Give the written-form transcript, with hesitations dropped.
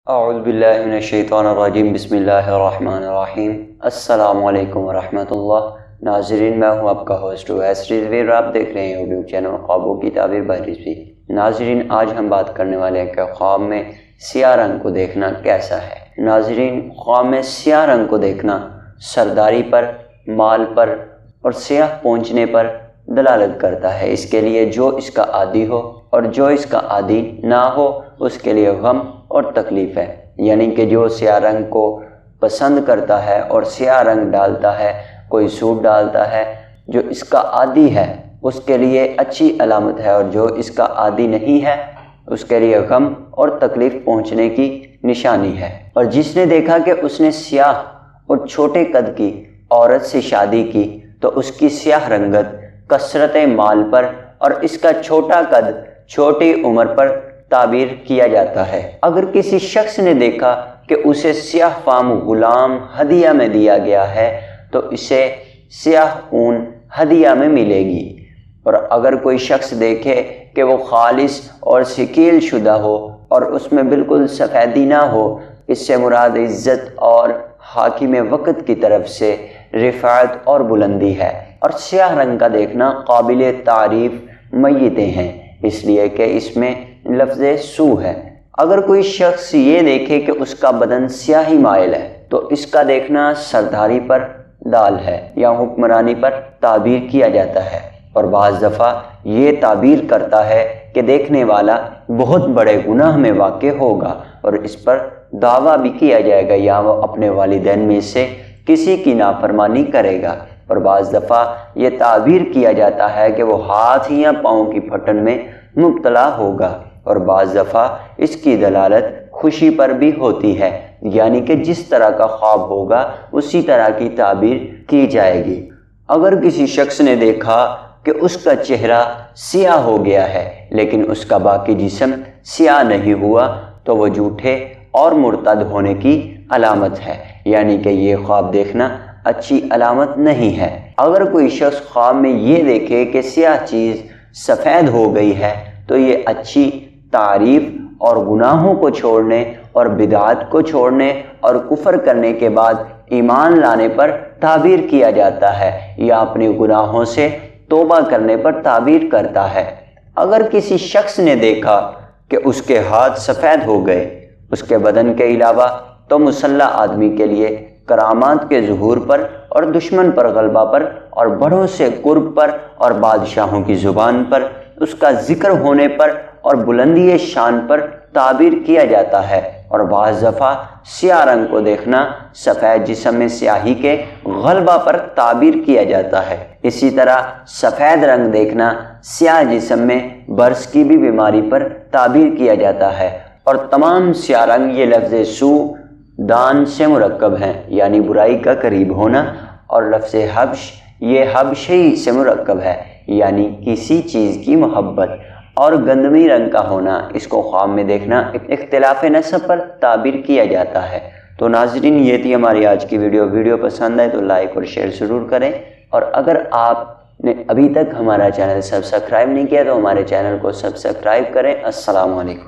اعوذ باللہ من الشیطان الرجیم بسم اللہ الرحمن الرحیم۔ السلام علیکم ورحمۃ اللہ۔ ناظرین، میں ہوں آپ کا ہوسٹ اویس رضوی، آپ دیکھ رہے ہیں یوٹیوب چینل خوابوں کی تعبیر بائی رضوی۔ ناظرین، آج ہم بات کرنے والے ہیں کہ خواب میں سیاہ رنگ کو دیکھنا کیسا ہے۔ ناظرین، خواب میں سیاہ رنگ کو دیکھنا سرداری پر، مال پر اور سیاہ پہنچنے پر دلالت کرتا ہے۔ اس کے لیے جو اس کا عادی ہو اور جو اس کا عادی نہ ہو اس کے لیے غم اور تکلیف ہے، یعنی کہ جو سیاہ رنگ کو پسند کرتا ہے اور سیاہ رنگ ڈالتا ہے، کوئی سوٹ ڈالتا ہے، جو اس کا عادی ہے اس کے لیے اچھی علامت ہے، اور جو اس کا عادی نہیں ہے اس کے لیے غم اور تکلیف پہنچنے کی نشانی ہے۔ اور جس نے دیکھا کہ اس نے سیاہ اور چھوٹے قد کی عورت سے شادی کی تو اس کی سیاہ رنگت کثرت مال پر اور اس کا چھوٹا قد چھوٹی عمر پر تعبیر کیا جاتا ہے۔ اگر کسی شخص نے دیکھا کہ اسے سیاہ فام غلام ہدیہ میں دیا گیا ہے تو اسے سیاہ اون ہدیہ میں ملے گی، اور اگر کوئی شخص دیکھے کہ وہ خالص اور سکیل شدہ ہو اور اس میں بالکل سفیدی نہ ہو، اس سے مراد عزت اور حاکم وقت کی طرف سے رفعت اور بلندی ہے۔ اور سیاہ رنگ کا دیکھنا قابل تعریف میتیں ہیں، اس لیے کہ اس میں لفظ سو ہے۔ اگر کوئی شخص یہ دیکھے کہ اس کا بدن سیاہی مائل ہے تو اس کا دیکھنا سرداری پر ڈال ہے یا حکمرانی پر تعبیر کیا جاتا ہے، اور بعض دفعہ یہ تعبیر کرتا ہے کہ دیکھنے والا بہت بڑے گناہ میں واقع ہوگا اور اس پر دعویٰ بھی کیا جائے گا، یا وہ اپنے والدین میں سے کسی کی نافرمانی کرے گا۔ اور بعض دفعہ یہ تعبیر کیا جاتا ہے کہ وہ ہاتھ یا پاؤں کی پھٹن میں مبتلا ہوگا، اور بعض دفعہ اس کی دلالت خوشی پر بھی ہوتی ہے، یعنی کہ جس طرح کا خواب ہوگا اسی طرح کی تعبیر کی جائے گی۔ اگر کسی شخص نے دیکھا کہ اس کا چہرہ سیاہ ہو گیا ہے لیکن اس کا باقی جسم سیاہ نہیں ہوا تو وہ جھوٹے اور مرتد ہونے کی علامت ہے، یعنی کہ یہ خواب دیکھنا اچھی علامت نہیں ہے۔ اگر کوئی شخص خواب میں یہ دیکھے کہ سیاہ چیز سفید ہو گئی ہے تو یہ اچھی تعریف اور گناہوں کو چھوڑنے اور بدعات کو چھوڑنے اور کفر کرنے کے بعد ایمان لانے پر تعبیر کیا جاتا ہے، یا اپنے گناہوں سے توبہ کرنے پر تعبیر کرتا ہے۔ اگر کسی شخص نے دیکھا کہ اس کے ہاتھ سفید ہو گئے اس کے بدن کے علاوہ، تو مسلح آدمی کے لیے کرامات کے ظہور پر اور دشمن پر غلبہ پر اور بڑوں سے قرب پر اور بادشاہوں کی زبان پر اس کا ذکر ہونے پر اور بلندی شان پر تعبیر کیا جاتا ہے۔ اور بعض دفعہ سیاہ رنگ کو دیکھنا سفید جسم میں سیاہی کے غلبہ پر تعبیر کیا جاتا ہے۔ اسی طرح سفید رنگ دیکھنا سیاہ جسم میں برص کی بھی بیماری پر تعبیر کیا جاتا ہے۔ اور تمام سیاہ رنگ یہ لفظ سو دان سے مرکب ہیں، یعنی برائی کا قریب ہونا، اور لفظ حبش یہ حبشی سے مرکب ہے، یعنی کسی چیز کی محبت، اور گندمی رنگ کا ہونا اس کو خواب میں دیکھنا اختلاف نسب پر تعبیر کیا جاتا ہے۔ تو ناظرین، یہ تھی ہماری آج کی ویڈیو پسند آئے تو لائک اور شیئر ضرور کریں، اور اگر آپ نے ابھی تک ہمارا چینل سبسکرائب نہیں کیا تو ہمارے چینل کو سبسکرائب کریں۔ السلام علیکم۔